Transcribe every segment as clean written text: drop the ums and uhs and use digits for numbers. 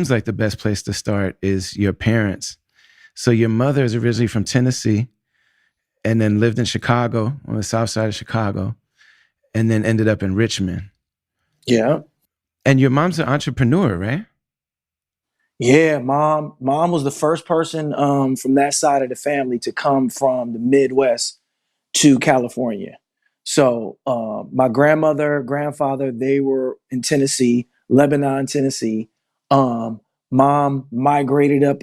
seems like the best place to start is your parents. So your mother is originally from Tennessee and then lived in Chicago, on the south side of Chicago, and then ended up in Richmond. Yeah. And your mom's an entrepreneur, right? Yeah, mom was the first person from that side of the family to come from the Midwest to California. So my grandmother, grandfather, they were in Tennessee, Lebanon, Tennessee. Um, Mom migrated up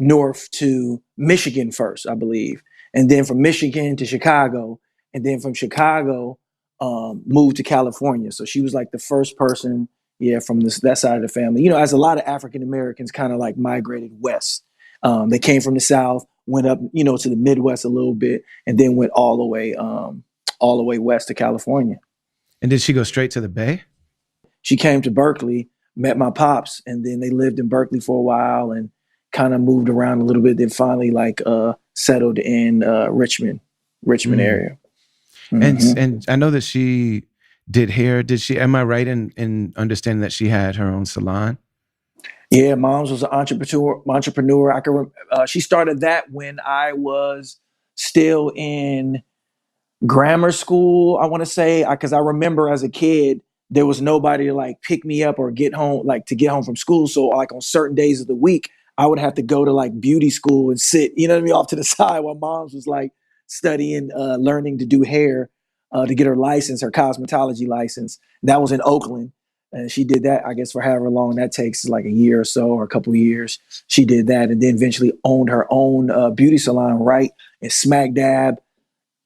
north to Michigan first, I believe, and then from Michigan to Chicago, and then from Chicago moved to California. So she was like the first person, yeah, from that side of the family. You know, as a lot of African Americans kind of like migrated west. They came from the South, went up, you know, to the Midwest a little bit, and then went all the way west to California. And did she go straight to the Bay? She came to Berkeley, met my pops, and then they lived in Berkeley for a while and kind of moved around a little bit. Then finally, like, settled in Richmond Mm. area. And I know that she did hair. Did she? Am I right in understanding that she had her own salon? Yeah, mom's was an entrepreneur. Entrepreneur. She started that when I was still in grammar school, I want to say, because I remember as a kid, there was nobody to like pick me up or get home, like to get home from school. So like on certain days of the week, I would have to go to like beauty school and sit, you know what I mean, off to the side while mom's was like studying, learning to do hair, to get her license, her cosmetology license. That was in Oakland. And she did that, I guess, for however long that takes, like a year or so or a couple of years. She did that and then eventually owned her own beauty salon right in smack dab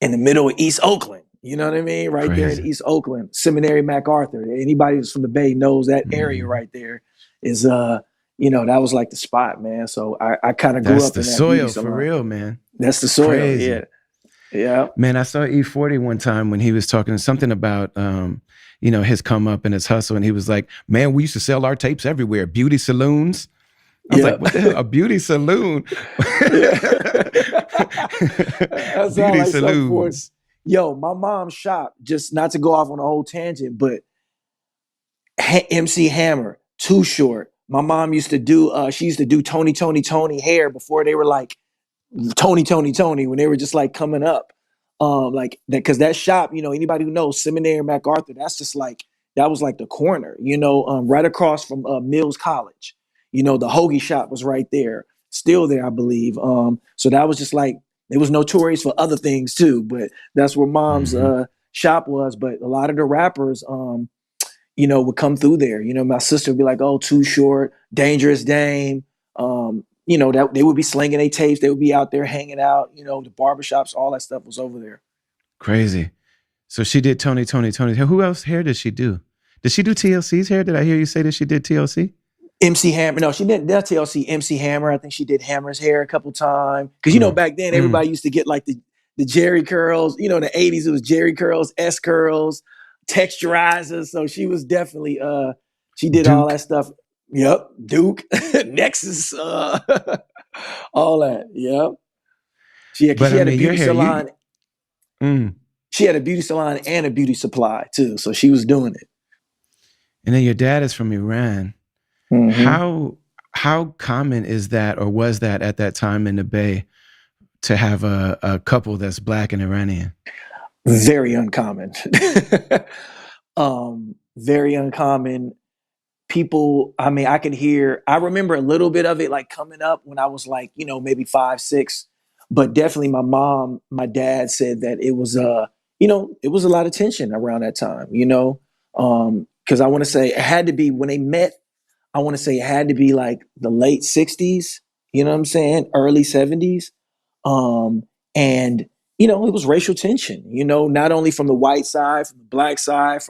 in the middle of East Oakland. You know what I mean? Right there in Crazy. East Oakland, Seminary MacArthur. Anybody who's from the Bay knows that area Mm. right there is you know, that was like the spot, man. So I kind of grew That's up the in that beauty soil for salon. real, man. That's the soil, Crazy. yeah. Yeah. Man, I saw E40 one time when he was talking something about his come up and his hustle. And he was like, man, we used to sell our tapes everywhere. Beauty saloons. I was Yeah. like, what the hell? A beauty saloon? Yeah. That sounds Beauty like something for it. saloons. Yo, my mom's shop, just not to go off on a whole tangent, but MC Hammer, Too Short. My mom used to do, she used to do Tony hair before they were like Tony, when they were just like coming up. Like that, because that shop, you know, anybody who knows Seminary MacArthur, that's just like, that was like the corner, you know, right across from Mills College. You know, the hoagie shop was right there, still there, I believe. So that was just like, it was notorious for other things too, but that's where mom's Hmm. shop was. But a lot of the rappers, you know, would come through there. You know, my sister would be like, "Oh, Too Short, Dangerous Dame." You know, that they would be slinging their tapes. They would be out there hanging out. You know, the barbershops, all that stuff was over there. Crazy. So she did Tony. Who else hair did she do? Did she do TLC's hair? Did I hear you say that she did TLC? MC Hammer, no, she didn't. That's TLC. MC Hammer, I think she did Hammer's hair a couple times. Because you know, Mm. back then Mm. everybody used to get like the Jerry curls. You know, in the '80s it was Jerry curls, S curls, texturizers. So she was definitely she did all that Duke. stuff. Yep, Duke, Nexus, all that. Yep. Cause But she I had a mean, your beauty hair, salon. mm. She had a beauty salon and a beauty supply too. So she was doing it. And then your dad is from Iran. Hmm. How common is that, or was that at that time in the Bay, to have a couple that's black and Iranian? Very uncommon. Very uncommon. People, I mean, I remember a little bit of it like coming up when I was like, you know, maybe 5, 6, but definitely my dad said that it was, you know, it was a lot of tension around that time, you know, cause I want to say it had to be when they met, I want to say it had to be like the late 60s, you know what I'm saying? Early 70s. And you know, it was racial tension, you know, not only from the white side, from the black side,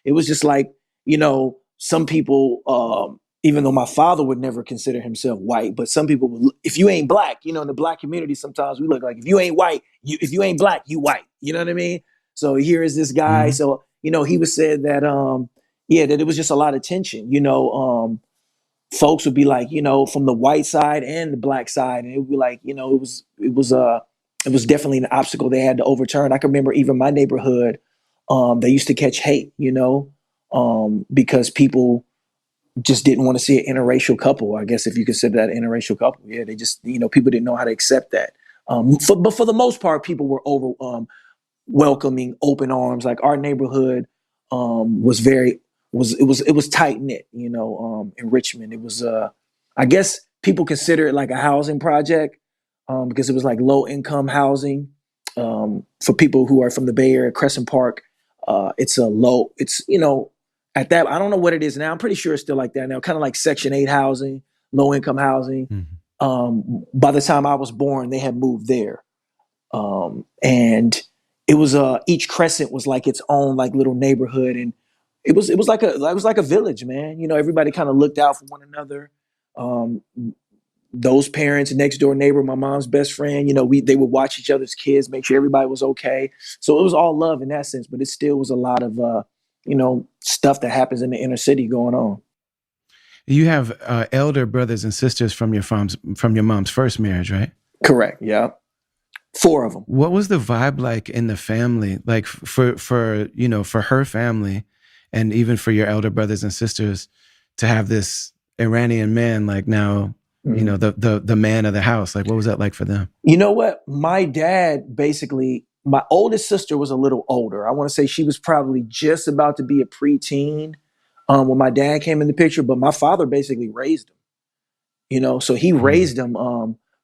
it was just like, you know, some people, even though my father would never consider himself white, but some people would, if you ain't black, you know, in the black community, sometimes we look like if you ain't white, if you ain't black, you white. You know what I mean? So here is this guy. Hmm. So, you know, he was said that, yeah, that it was just a lot of tension, you know, folks would be like, you know, from the white side and the black side. And it would be like, you know, it was definitely an obstacle they had to overturn. I can remember even my neighborhood, they used to catch hate, you know, because people just didn't want to see an interracial couple. I guess if you consider that an interracial couple, yeah, they just, people didn't know how to accept that. But for the most part, people were over welcoming, open arms. Like our neighborhood was very it was tight knit. In Richmond, it was I guess people consider it like a housing project because it was like low income housing for people who are from the Bay Area. Crescent Park, it's at that, I don't know what it is now. I'm pretty sure it's still like that now, kind of like Section 8 housing, low income housing. By the time I was born, they had moved there. And it was each crescent was like its own like little neighborhood, and it was like a village, man. Everybody kind of looked out for one another. Um, those parents, next door neighbor, my mom's best friend, they would watch each other's kids, make sure everybody was okay. So it was all love in that sense, but it still was a lot of stuff that happens in the inner city going on. You have elder brothers and sisters from your mom's first marriage, right? Correct. Yeah. Four of them. What was the vibe like in the family, like for her family, and even for your elder brothers and sisters, to have this Iranian man like now, the man of the house? Like, what was that like for them? You know what? My dad basically, my oldest sister was a little older. I want to say she was probably just about to be a preteen when my dad came in the picture, but my father basically raised him, so he raised him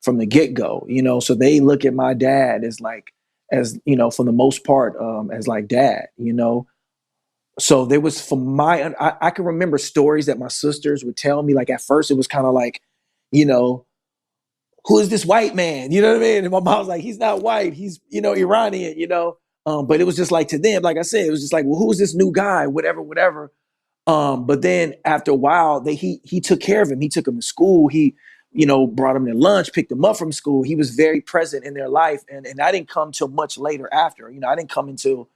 from the get-go, so they look at my dad as like, for the most part, as like dad. So there was, I can remember stories that my sisters would tell me. Like at first it was kind of like, you know, who is this white man? You know what I mean? And my mom was like, he's not white. He's, Iranian. But it was just like, to them, like I said, it was just like, well, who's this new guy? Whatever, whatever. But then after a while, he took care of him. He took him to school. He, brought him to lunch, picked him up from school. He was very present in their life. And I didn't come till much later after. I didn't come until,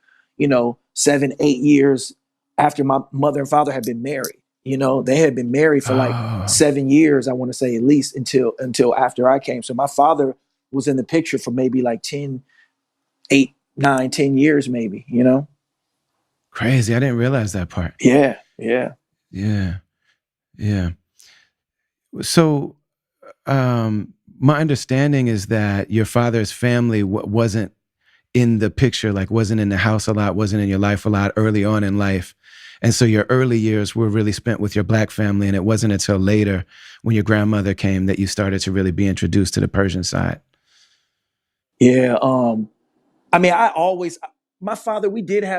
7, 8 years after my mother and father had been married. They had been married for like Oh, 7 years, I want to say, at least until after I came. So my father was in the picture for maybe like 10, 8, 9, 10 years, maybe. crazy! I didn't realize that part. Yeah, yeah. Yeah, yeah. So, my understanding is that your father's family wasn't in the picture, like wasn't in the house a lot, wasn't in your life a lot early on in life. And so your early years were really spent with your Black family. And it wasn't until later when your grandmother came that you started to really be introduced to the Persian side. Yeah. I mean, my father, we did have